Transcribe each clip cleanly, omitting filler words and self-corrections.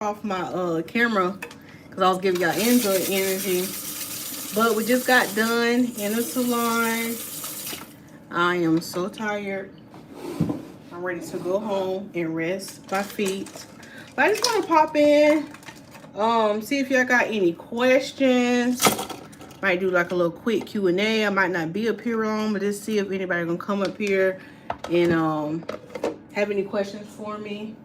off my camera because I was giving y'all Android energy. But we just got done in the salon. I am so tired. I'm ready to go home and rest my feet. But I just want to pop in, see if y'all got any questions. Might do like a little quick Q&A. I might not be up here long, but just see if anybody gonna come up here and have any questions for me.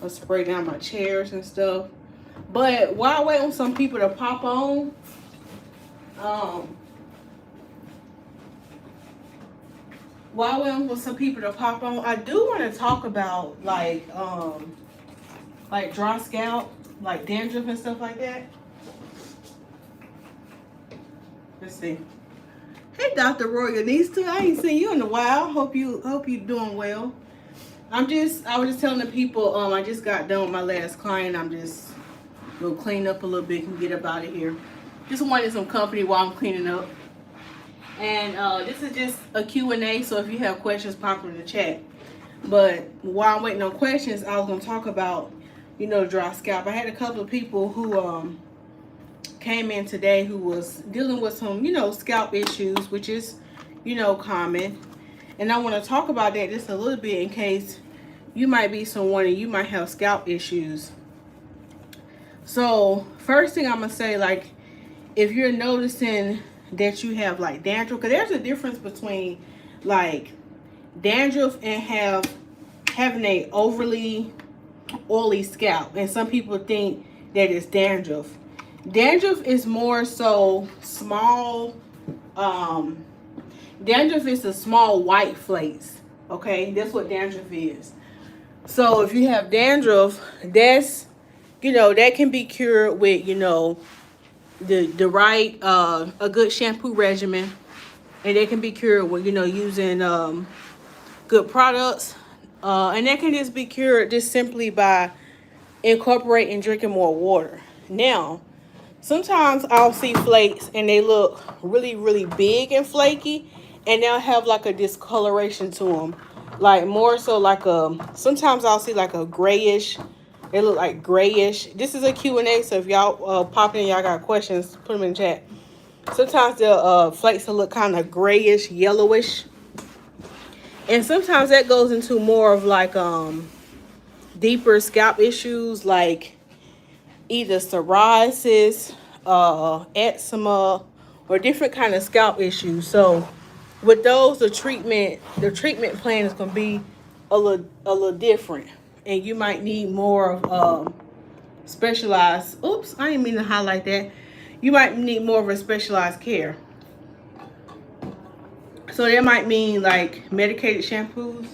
I'll spray down my chairs and stuff. But while I wait on some people to pop on, I do want to talk about like dry scalp, like dandruff and stuff like that. Let's see. Hey, Dr. Royanista, I ain't seen you in a while. Hope you doing well. I was just telling the people, I just got done with my last client. I'm just gonna clean up a little bit and get up out of here. Just wanted some company while I'm cleaning up. And this is just a Q&A, so if you have questions, pop them in the chat. But while I'm waiting on questions, I was gonna talk about, dry scalp. I had a couple of people who came in today who was dealing with some, scalp issues, which is, common. And I want to talk about that just a little bit in case you might be someone and you might have scalp issues. So first thing I'm going to say, like, if you're noticing that you have like dandruff, because there's a difference between like dandruff and having a overly oily scalp. And some people think that it's dandruff. Dandruff is more so small, dandruff is the small white flakes, okay? That's what dandruff is. So if you have dandruff, that's, that can be cured with, the right, a good shampoo regimen. And they can be cured with, using good products. And that can just be cured just simply by incorporating drinking more water. Now, sometimes I'll see flakes and they look really, really big and flaky, and they'll have like a discoloration to them. Like more so like sometimes I'll see like a grayish, they look like grayish. This is a Q&A, so if y'all pop in, y'all got questions, put them in the chat. Sometimes the flakes will look kind of grayish, yellowish. And sometimes that goes into more of like deeper scalp issues like either psoriasis, eczema, or different kind of scalp issues. So with those, the treatment plan is going to be a little different, and you might need more of specialized. Oops, I didn't mean to highlight that. You might need more of a specialized care. So that might mean like medicated shampoos.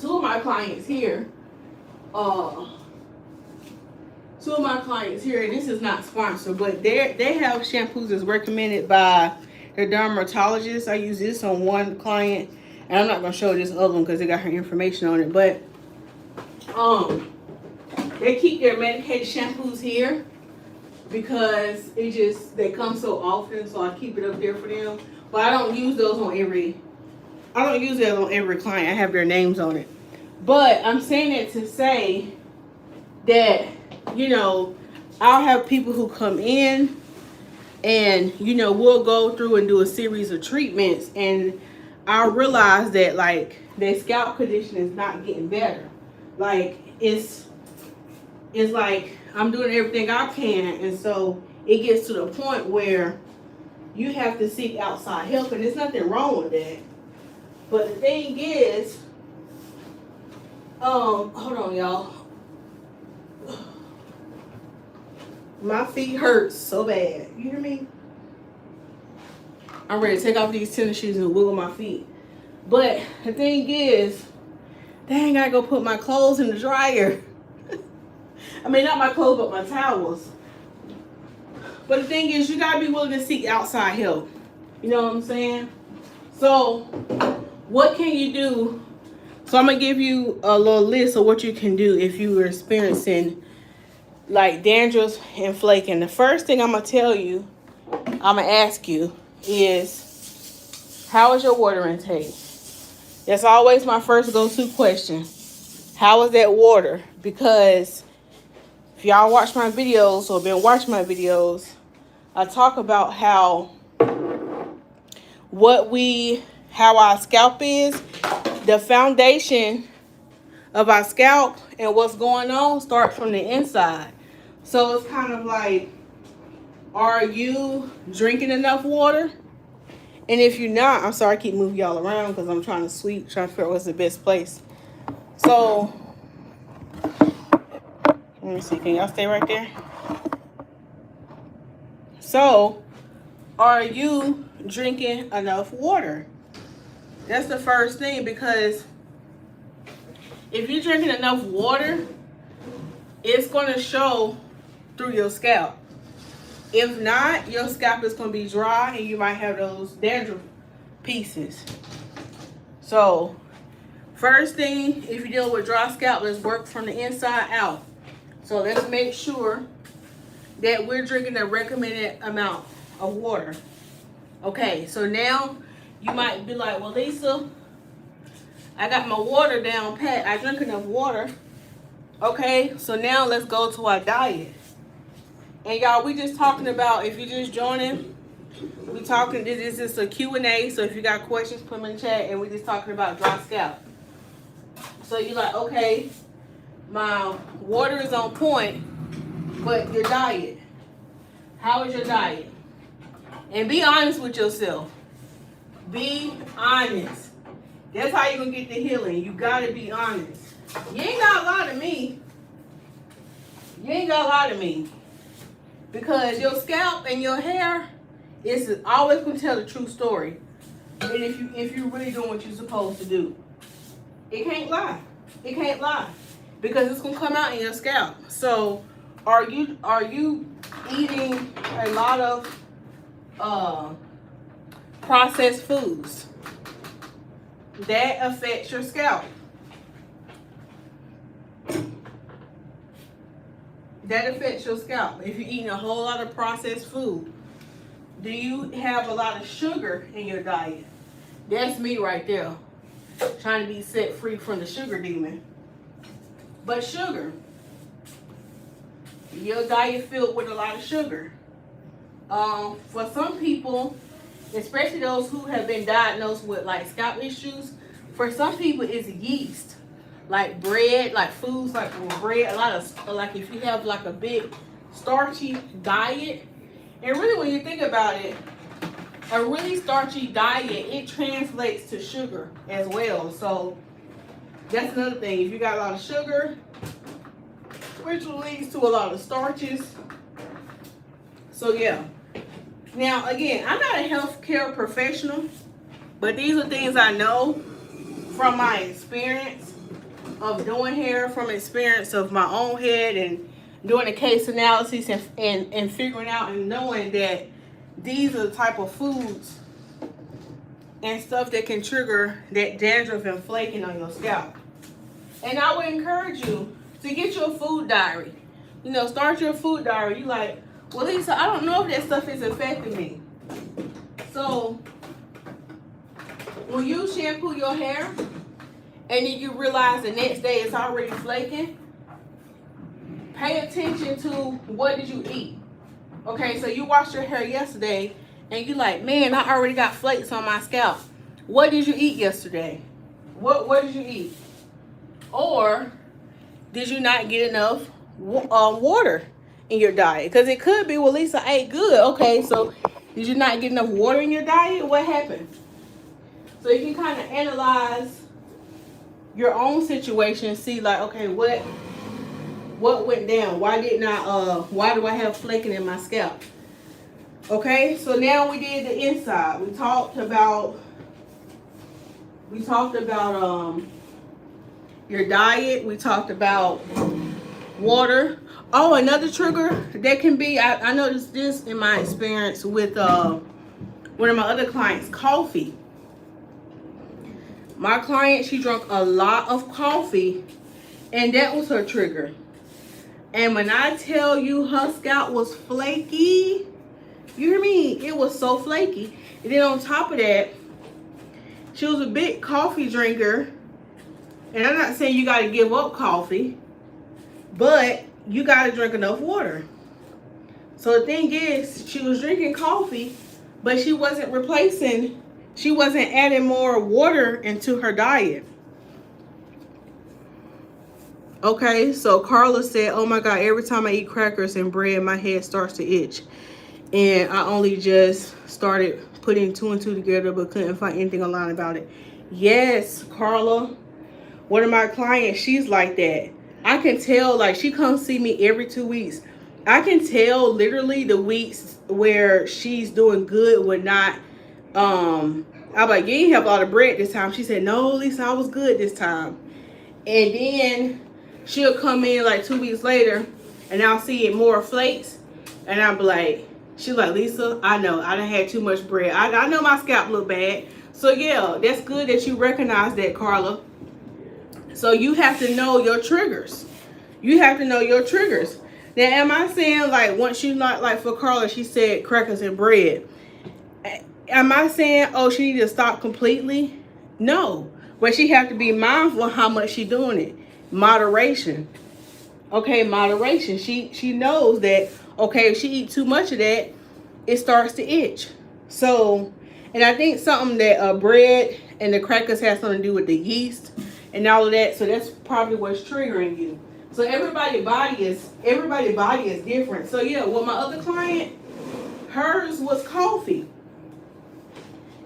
Two of my clients here, this is not sponsored, but they have shampoos that's recommended by their dermatologist. I use this on one client, and I'm not going to show this other one because they got her information on it. But they keep their medicated shampoos here because they come so often, so I keep it up there for them. But I don't use those on every client. I have their names on it. But I'm saying it to say that, I'll have people who come in and, we'll go through and do a series of treatments, and I'll realize that like their scalp condition is not getting better. Like it's like I'm doing everything I can, and so it gets to the point where you have to seek outside help, and there's nothing wrong with that. But the thing is, hold on, y'all. My feet hurt so bad. You hear me? I'm ready to take off these tennis shoes and wiggle my feet. But the thing is, dang, I gotta go put my clothes in the dryer. I mean, not my clothes, but my towels. But the thing is, you gotta be willing to seek outside help. You know what I'm saying? So, what can you do? So I'm gonna give you a little list of what you can do if you were experiencing like dandruff and flaking. The first thing I'm gonna tell you, I'm gonna ask you is, how is your water intake? That's always my first go-to question. How is that water? Because if y'all watch my videos or been watching my videos, I talk about how our scalp is. The foundation of our scalp and what's going on starts from the inside. So it's kind of like, are you drinking enough water? And if you're not, I'm sorry I keep moving y'all around because I'm trying to figure out what's the best place. So let me see, can y'all stay right there? So are you drinking enough water? That's the first thing, because if you're drinking enough water, it's going to show through your scalp. If not, your scalp is going to be dry and you might have those dandruff pieces. So first thing, if you're dealing with dry scalp, let's work from the inside out. So let's make sure that we're drinking the recommended amount of water. Okay, so now you might be like, well, Lisa, I got my water down pat. I drink enough water. Okay, so now let's go to our diet. And y'all, we just talking about, if you're just joining, we talking, this is a Q&A. So if you got questions, put them in the chat. And we just talking about dry scalp. So you're like, okay, my water is on point, but your diet, how is your diet? And be honest with yourself. Be honest. That's how you're going to get the healing. You got to be honest. You ain't got to lie to me. You ain't got to lie to me. Because your scalp and your hair is always going to tell the true story. And if you're really doing what you're supposed to do. It can't lie. It can't lie. Because it's going to come out in your scalp. So are you eating a lot of processed foods? That affects your scalp. That affects your scalp. If you're eating a whole lot of processed food, do you have a lot of sugar in your diet? That's me right there, trying to be set free from the sugar demon. But sugar, your diet filled with a lot of sugar. For some people, especially those who have been diagnosed with like scalp issues, for some people it's yeast, like bread, like foods like bread, a lot of, like if you have like a big starchy diet. And really when you think about it, a really starchy diet, it translates to sugar as well. So that's another thing. If you got a lot of sugar, which leads to a lot of starches. So yeah. Now, again, I'm not a healthcare professional, but these are things I know from my experience of doing hair, from experience of my own head and doing a case analysis and figuring out and knowing that these are the type of foods and stuff that can trigger that dandruff and flaking on your scalp. And I would encourage you to get your food diary. You know, start your food diary. You like, well, Lisa, I don't know if that stuff is affecting me. So when you shampoo your hair and then you realize the next day it's already flaking, pay attention to what did you eat. Okay, so you washed your hair yesterday and you like, man, I already got flakes on my scalp. What did you eat yesterday? What did you eat? Or did you not get enough water in your diet? Because it could be, well, Lisa ate good. Okay, so did you not get enough water in your diet? What happened? So you can kind of analyze your own situation, see like, okay, what went down? Why do I have flaking in my scalp? Okay, so now we did the inside. We talked about your diet. We talked about water. Oh, another trigger that can be, I noticed this in my experience with one of my other clients, coffee. My client, she drank a lot of coffee and that was her trigger. And when I tell you her scalp was flaky, you hear me? It was so flaky. And then on top of that, she was a big coffee drinker. And I'm not saying you got to give up coffee, but you got to drink enough water. So the thing is, she was drinking coffee, but she wasn't adding more water into her diet. Okay, so Carla said, oh my God, every time I eat crackers and bread, my head starts to itch. And I only just started putting 2 and 2 together, but couldn't find anything online about it. Yes, Carla. One of my clients, she's like that. I can tell, like, she comes see me every 2 weeks. I can tell literally the weeks where she's doing good with not, I'm like, you ain't have a lot of bread this time. She said, no, Lisa, I was good this time. And then she'll come in like 2 weeks later and I'll see it more flakes. And I'm like, she's like, Lisa, I know, I done had too much bread. I know my scalp look bad. So yeah, that's good that you recognize that, Carla. So you have to know your triggers. You have to know your triggers. Now, am I saying, like, once you not, like for Carla, she said crackers and bread. Am I saying, oh, she need to stop completely? No. But she have to be mindful of how much she doing it. Moderation. Okay, moderation. She knows that, okay, if she eat too much of that, it starts to itch. So, and I think something that bread and the crackers has something to do with the yeast and all of that. So that's probably what's triggering you. So everybody's body is different. So yeah, with my other client, hers was coffee.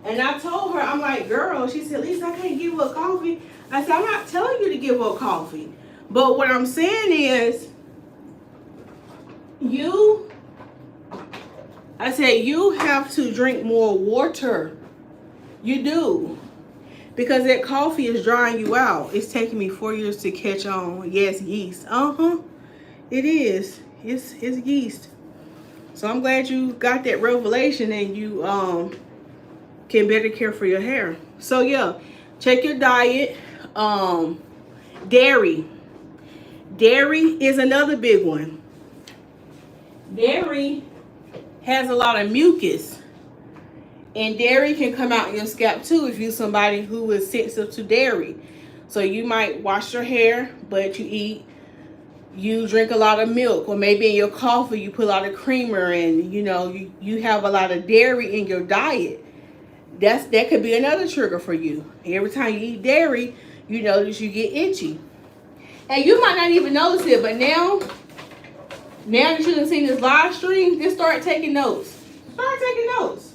And I told her, I'm like, girl, she said, Lisa, I can't give up coffee. I said, I'm not telling you to give up coffee. But what I'm saying is, you have to drink more water. You do. Because that coffee is drying you out. It's taking me 4 years to catch on. Yes, yeast. It is. It's yeast. So I'm glad you got that revelation and you can better care for your hair. So yeah, check your diet. Dairy is another big one. Dairy has a lot of mucus, and dairy can come out in your scalp too if you're somebody who is sensitive to dairy. So you might wash your hair, but you drink a lot of milk, or maybe in your coffee you put a lot of creamer, and you have a lot of dairy in your diet. That could be another trigger for you. Every time you eat dairy, you notice you get itchy. And you might not even notice it, but now that you done seen this live stream, just start taking notes. Start taking notes.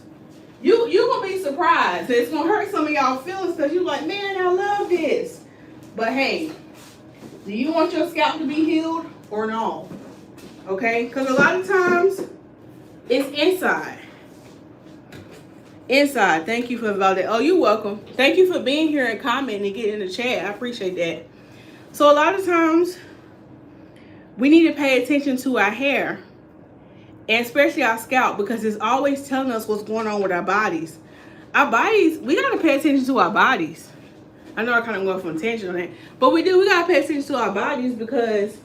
You're going to be surprised. It's going to hurt some of y'all feelings because you're like, man, I love this. But hey, do you want your scalp to be healed or no? Okay? Because a lot of times, it's inside. Inside. Thank you for validating. Oh, you're welcome. Thank you for being here and commenting and getting in the chat. I appreciate that. So a lot of times, we need to pay attention to our hair, and especially our scalp, because it's always telling us what's going on with our bodies. Our bodies, we got to pay attention to our bodies. I know I kind of went from attention on that, but we got to pay attention to our bodies because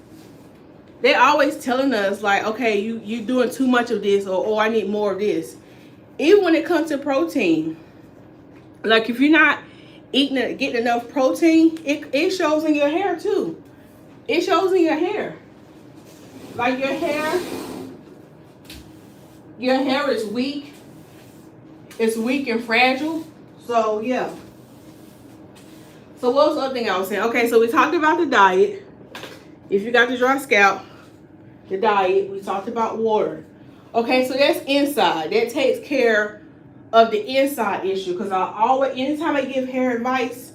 they're always telling us, like, okay, you're doing too much of this, or I need more of this. Even when it comes to protein, like if you're not getting enough protein, it shows in your hair too. It shows in your hair. Like your hair is weak. It's weak and fragile. So yeah. So what was the other thing I was saying? Okay, so we talked about the diet. If you got the dry scalp, the diet. We talked about water. Okay, so that's inside. That takes care of the inside issue. Because anytime I give hair advice,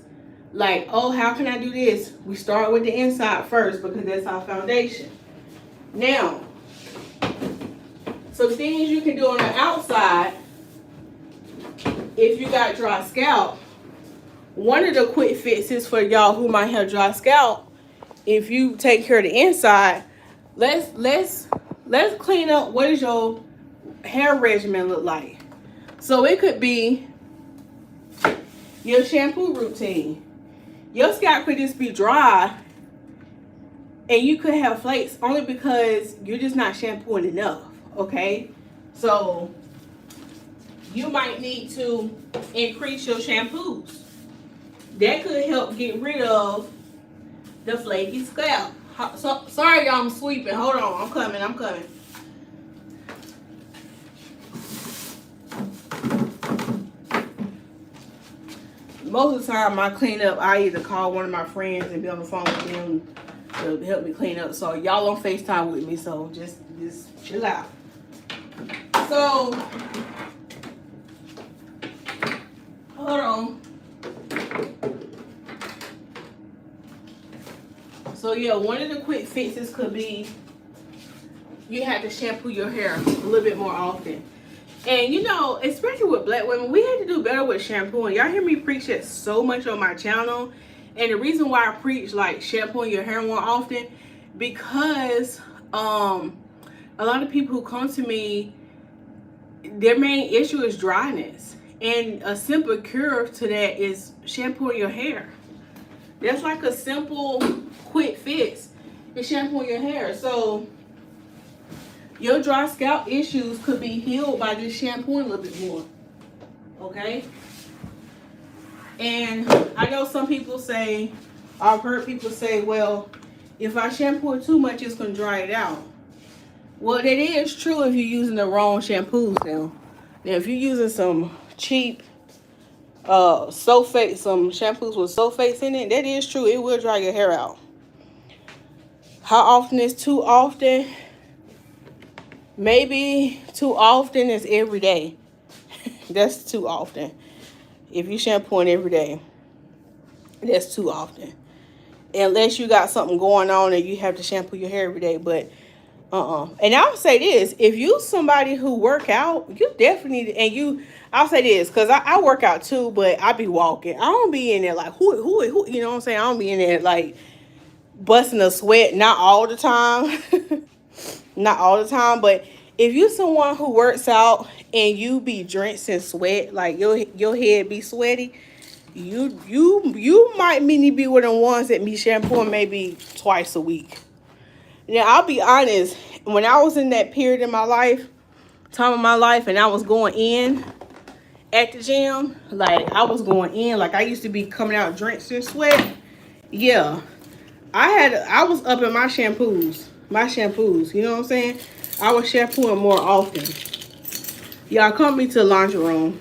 like, oh, how can I do this? We start with the inside first because that's our foundation. Now, some things you can do on the outside if you got dry scalp. One of the quick fixes for y'all who might have dry scalp, if you take care of the inside, let's clean up. What does your hair regimen look like? So it could be your shampoo routine. Your scalp could just be dry and you could have flakes only because you're just not shampooing enough, okay? So you might need to increase your shampoos. That could help get rid of the flaky scalp. So, sorry, y'all, I'm sweeping. Hold on, I'm coming. Most of the time I clean up, I either call one of my friends and be on the phone with them to help me clean up. So y'all on FaceTime with me, so just chill out. So hold on. So yeah, one of the quick fixes could be you have to shampoo your hair a little bit more often. And you know, especially with black women, we have to do better with shampooing. Y'all hear me preach that so much on my channel. And the reason why I preach like shampooing your hair more often, because a lot of people who come to me, their main issue is dryness. And a simple cure to that is shampooing your hair. That's like a simple, quick fix. Is shampooing your hair. So your dry scalp issues could be healed by just shampooing a little bit more. Okay? And I know some people say, I've heard people say, well, if I shampoo it too much, it's going to dry it out. Well, that is true if you're using the wrong shampoos now. Now, if you're using some cheap sulfate, some shampoos with sulfates in it, that is true. It will dry your hair out. How often is too often? Maybe too often is every day. That's too often. If you shampooing every day, that's too often. Unless you got something going on and you have to shampoo your hair every day. But and I'll say this, if you somebody who work out, you definitely, and I'll say this, because I work out too, but I be walking. I don't be in there like, who, you know what I'm saying? I don't be in there like busting a sweat, not all the time. Not all the time, but if you someone who works out and you be drenched in sweat, like your head be sweaty, you might need to be one of the ones that be shampooing maybe twice a week. Now I'll be honest, when I was in that period in my life, time of my life, and I was going in at the gym, like I was going in, like I used to be coming out drenched in sweat. Yeah, I was up in my shampoos, you know what I'm saying? I was shampooing more often. Y'all come me to the laundry room.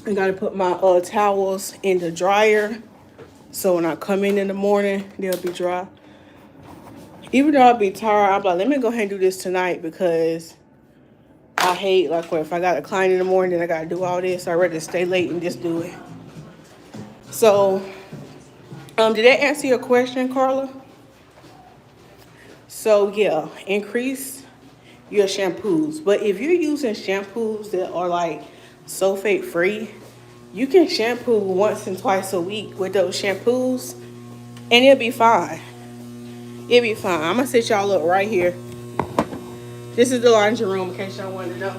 I gotta put my towels in the dryer, so when I come in the morning, they'll be dry. Even though I'll be tired, I'm like, let me go ahead and do this tonight, because I hate, like, if I got a client in the morning, then I gotta do all this. I'd rather stay late and just do it. So, did that answer your question, Carla? So yeah, increase your shampoos. But if you're using shampoos that are like sulfate free, you can shampoo once and twice a week with those shampoos and it'll be fine. It'll be fine. I'm gonna set y'all up right here. This is the laundry room in case y'all wanted to know.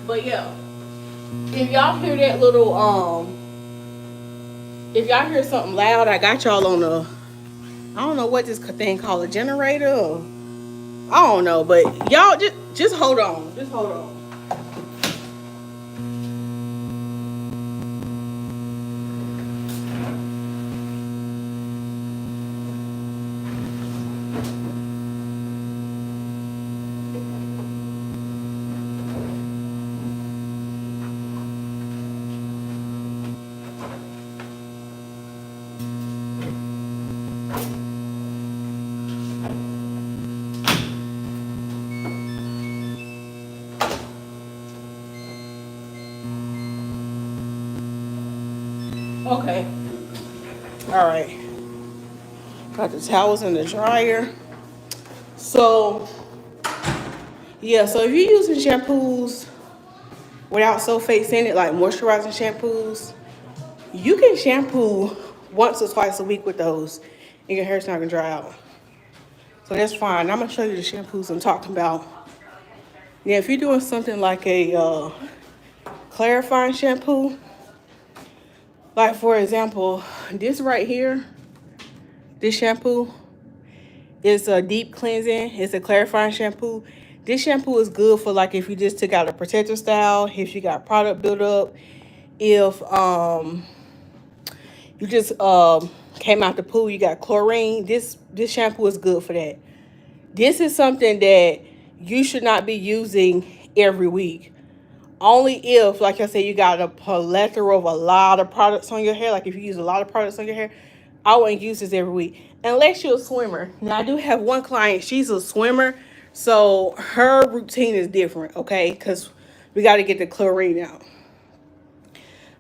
But yeah, if y'all hear that little if y'all hear something loud, I got y'all on a, I don't know what this thing called, a generator, or I don't know, but y'all just hold on. Just hold on. Okay. All right. Got the towels in the dryer. So, yeah, so if you're using shampoos without sulfates in it, like moisturizing shampoos, you can shampoo once or twice a week with those, and your hair's not gonna dry out. So that's fine. I'm gonna show you the shampoos I'm talking about. Yeah, if you're doing something like a clarifying shampoo, like for example, this right here, this shampoo is a deep cleansing. It's a clarifying shampoo. This shampoo is good for like if you just took out a protector style, if you got product buildup, if you just came out the pool, you got chlorine. This shampoo is good for that. This is something that you should not be using every week. Only if, like I said, you got a plethora of a lot of products on your hair. Like if you use a lot of products on your hair, I wouldn't use this every week. Unless you're a swimmer. Now I do have one client, she's a swimmer. So her routine is different, okay? Because we got to get the chlorine out.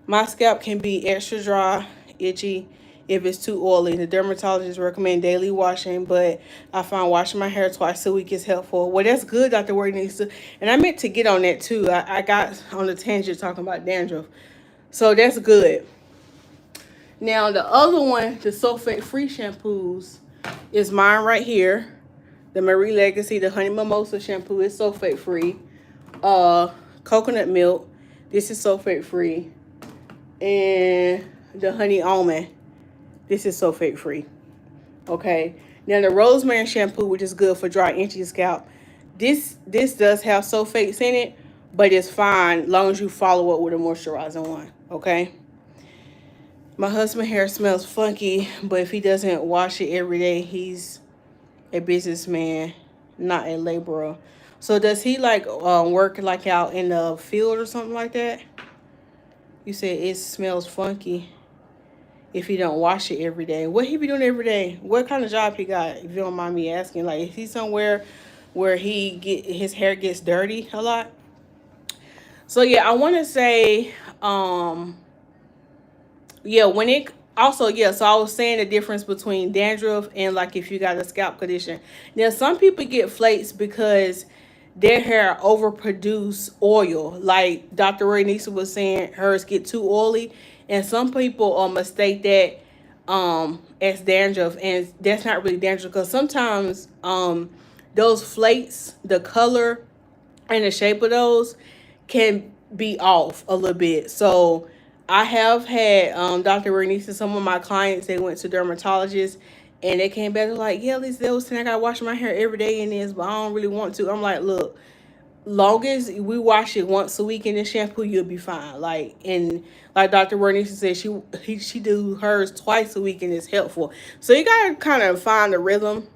My scalp can be extra dry, itchy, if it's too oily. The dermatologist recommend daily washing, but I find washing my hair twice a week is helpful. Well, that's good, Dr. Word needs to. And I meant to get on that too. I got on the tangent talking about dandruff. So that's good. Now, the other one, the sulfate-free shampoos, is mine right here. The Marie Legacy, the Honey Mimosa shampoo is sulfate-free. Coconut milk, this is sulfate-free. And the Honey Almond, this is sulfate free. Okay. Now the rosemary shampoo, which is good for dry, itchy scalp. This does have sulfates in it, but it's fine as long as you follow up with a moisturizing one. Okay. My husband's hair smells funky, but if he doesn't wash it every day, he's a businessman, not a laborer. So does he like work like out in the field or something like that? You said it smells funky if he don't wash it every day. What he be doing every day? What kind of job he got, if you don't mind me asking? Like, is he somewhere where his hair gets dirty a lot? So yeah, I want to say, yeah, when it also, yeah, so I was saying the difference between dandruff and like if you got a scalp condition. Now some people get flakes because their hair overproduce oil. Like Dr. Ray Nisa was saying, hers get too oily. And some people mistake that as dandruff. And that's not really dandruff, because sometimes those flakes, the color and the shape of those can be off a little bit. So I have had Dr. Ray Nisa, some of my clients, they went to dermatologists. And they came back like, yeah, they was saying I gotta wash my hair every day in this, but I don't really want to. I'm like, look, long as we wash it once a week in the shampoo, you'll be fine. Like, and like Dr. Bernice said, she do hers twice a week and it's helpful. So you gotta kind of find the rhythm,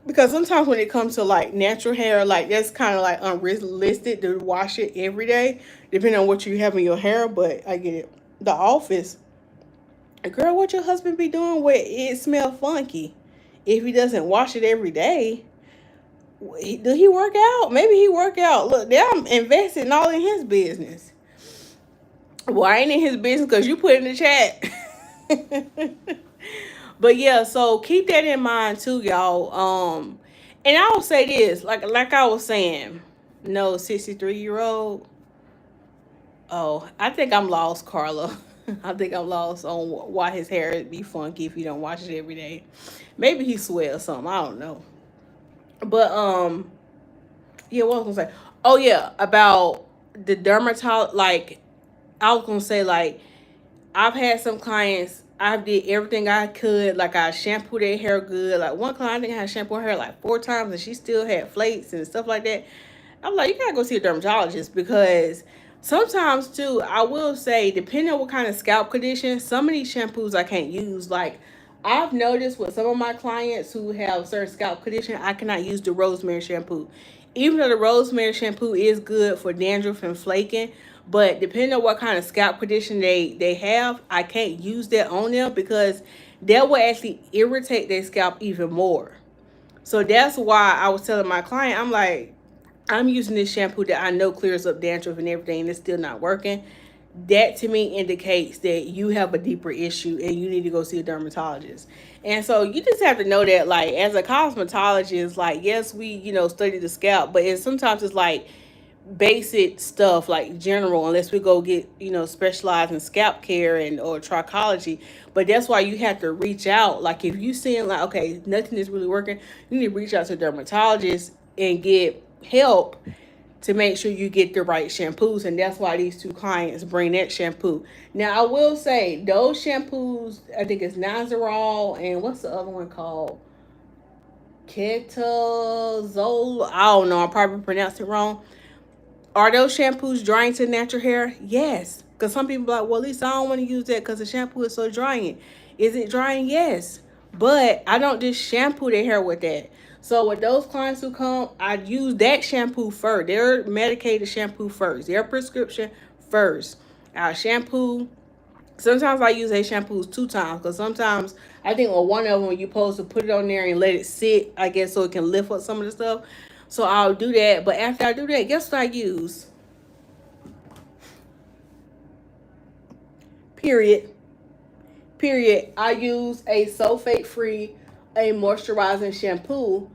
because sometimes when it comes to like natural hair, like that's kind of like unrealistic to wash it every day, depending on what you have in your hair. But I get it. The office. Girl, what your husband be doing where it smell funky? If he doesn't wash it every day, do he work out? Maybe he work out. Look, I'm investing all in his business. Well, I ain't in his business because you put in the chat. But yeah, so keep that in mind too, y'all. And I will say this, like I was saying, no 63-year-old. Oh, I think I'm lost, Carla. I think I'm lost on why his hair be funky if you don't wash it every day. Maybe he sweats or something. I don't know. But yeah, what was I gonna say? Oh yeah, about the dermatologist. Like I was gonna say, like I've had some clients. I did everything I could. Like I shampooed their hair good. Like one client, I think I had shampooed her hair like 4 times, and she still had flakes and stuff like that. I'm like, you gotta go see a dermatologist, because sometimes too, I will say, depending on what kind of scalp condition, some of these shampoos I can't use. Like I've noticed with some of my clients who have certain scalp condition, I cannot use the rosemary shampoo. Even though the rosemary shampoo is good for dandruff and flaking, but depending on what kind of scalp condition they have, I can't use that on them, because that will actually irritate their scalp even more. So that's why I was telling my client, I'm like, I'm using this shampoo that I know clears up dandruff and everything, and it's still not working. That to me indicates that you have a deeper issue and you need to go see a dermatologist. And so you just have to know that, like, as a cosmetologist, like, yes, we, study the scalp, but sometimes it's like basic stuff, like general, unless we go get, specialized in scalp care or trichology. But that's why you have to reach out. Like if you seeing like, okay, nothing is really working, you need to reach out to a dermatologist and get help to make sure you get the right shampoos. And that's why these 2 clients bring that shampoo. Now I will say those shampoos, I think it's Nazarol and what's the other one called? Ketazole. I don't know, I probably pronounced it wrong. Are those shampoos drying to natural hair? Yes. Because some people are like, well, Lisa, I don't want to use that because the shampoo is so drying. Is it drying? Yes. But I don't just shampoo their hair with that. So with those clients who come, I use that shampoo first. Their medicated shampoo first. Their prescription first. I shampoo. Sometimes I use their shampoos 2 times. Because sometimes I think on one of them you're supposed to put it on there and let it sit, I guess, so it can lift up some of the stuff. So I'll do that. But after I do that, guess what I use? Period. I use a sulfate free, a moisturizing shampoo,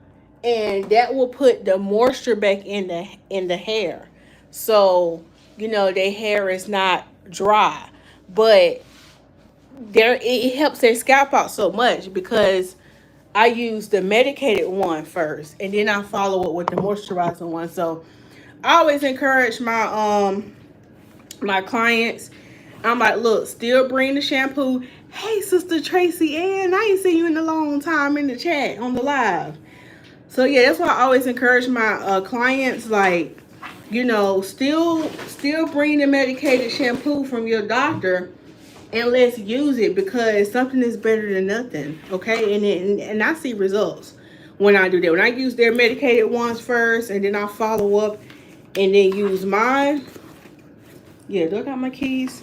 and that will put the moisture back in the hair. So, their hair is not dry. But it helps their scalp out so much because I use the medicated one first and then I follow it with the moisturizing one. So I always encourage my clients. I'm like, look, still bring the shampoo. Hey, Sister Tracy Ann, I ain't seen you in a long time in the chat on the live. So yeah, that's why I always encourage my clients, like, still bring the medicated shampoo from your doctor and let's use it because something is better than nothing. Okay, and I see results when I do that. When I use their medicated ones first, and then I follow up, and then use mine. Yeah, do I got my keys?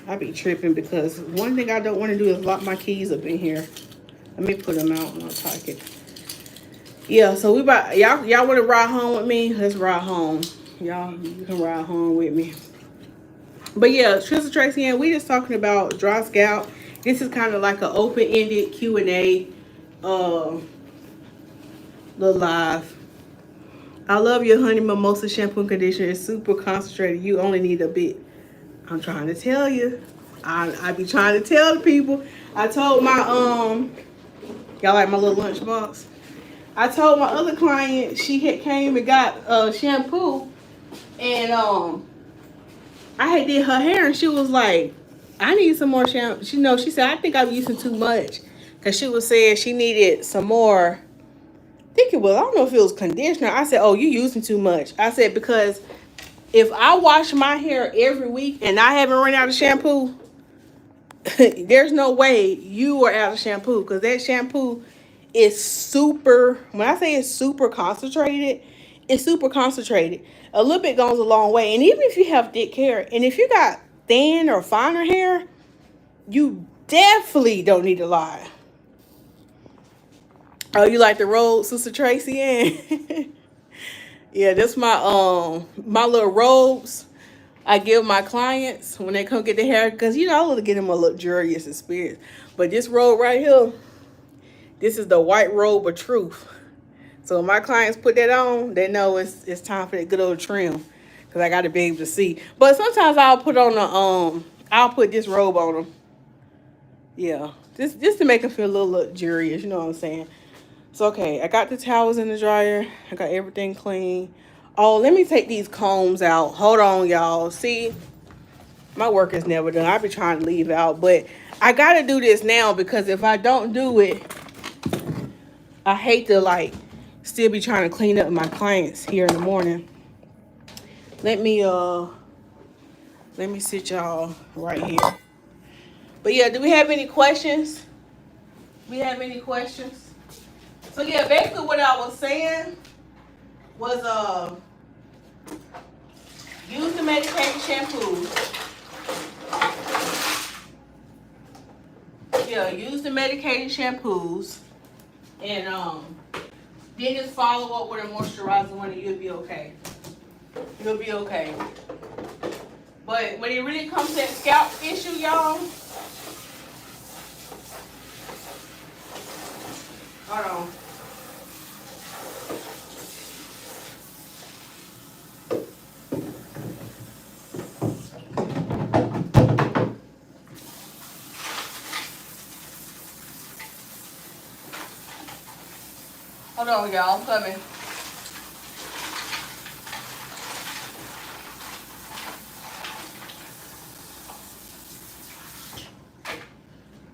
I be tripping because one thing I don't want to do is lock my keys up in here. Let me put them out in my pocket. Yeah, so we about y'all want to ride home with me? Let's ride home. Y'all, you can ride home with me. But yeah, Sister Tracy, and we just talking about dry scalp. This is kind of like an open-ended Q&A little live. I love your honey mimosa shampoo and conditioner. It's super concentrated. You only need a bit. I'm trying to tell you. I be trying to tell the people. I told my y'all like my little lunchbox. I told my other client she had came and got shampoo, and I had did her hair, and she was like, I need some more shampoo. She said, I think I'm using too much, because she was saying she needed some more. I think it was, I don't know if it was conditioner. I said, oh, you using too much. I said, because if I wash my hair every week and I haven't run out of shampoo, there's no way you are out of shampoo, because that shampoo is super, when I say it's super concentrated, it's super concentrated. A little bit goes a long way. And even if you have thick hair, and if you got thin or finer hair, you definitely don't need a lot. Oh, you like the roll, Sister Tracy Ann? Yeah, that's my little robes I give my clients when they come get their hair, because I want to get them a luxurious experience. But this robe right here, this is the white robe of truth. So when my clients put that on, they know it's time for that good old trim, because I got to be able to see. But sometimes I'll put on I'll put this robe on them. Yeah, just to make them feel a little luxurious. You know what I'm saying? So okay, I got the towels in the dryer. I got everything clean. Oh, let me take these combs out. Hold on, y'all. See, my work is never done. I be trying to leave out, but I gotta do this now, because if I don't do it, I hate to still be trying to clean up my clients here in the morning. Let me sit y'all right here. But yeah, do we have any questions? So yeah, basically what I was saying was use the medicated shampoos. Yeah, use the medicated shampoos, and then just follow up with a moisturizer one, and you'll be okay. You'll be okay. But when it really comes to that scalp issue, y'all, hold on. Hold on, y'all. I'm coming.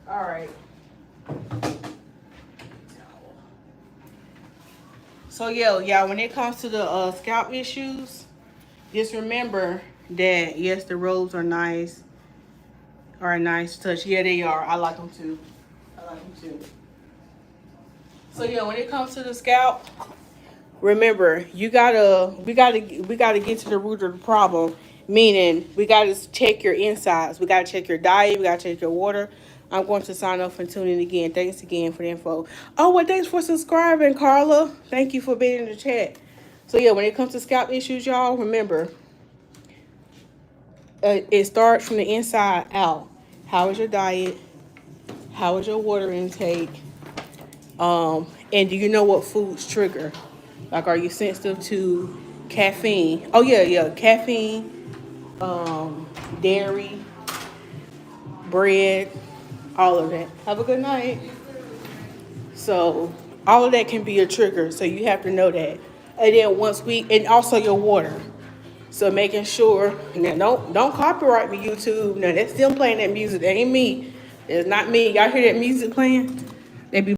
All right. So yeah, when it comes to the scalp issues, just remember that yes, the robes are nice, are a nice touch. Yeah, they are. I like them too. I like them too. So yeah, when it comes to the scalp, remember we gotta get to the root of the problem. Meaning we gotta check your insides. We gotta check your diet. We gotta check your water. I'm going to sign off and tune in again. Thanks again for the info. Oh, well, thanks for subscribing, Carla. Thank you for being in the chat. So yeah, when it comes to scalp issues, y'all, remember, it starts from the inside out. How is your diet? How is your water intake? And do you know what foods trigger? Like, are you sensitive to caffeine? Oh yeah, caffeine, dairy, bread, all of that. Have a good night. So all of that can be a trigger. So you have to know that. And then and also your water. So making sure, now don't copyright me, YouTube. Now that's still playing that music. That ain't me. It's not me. Y'all hear that music playing? They be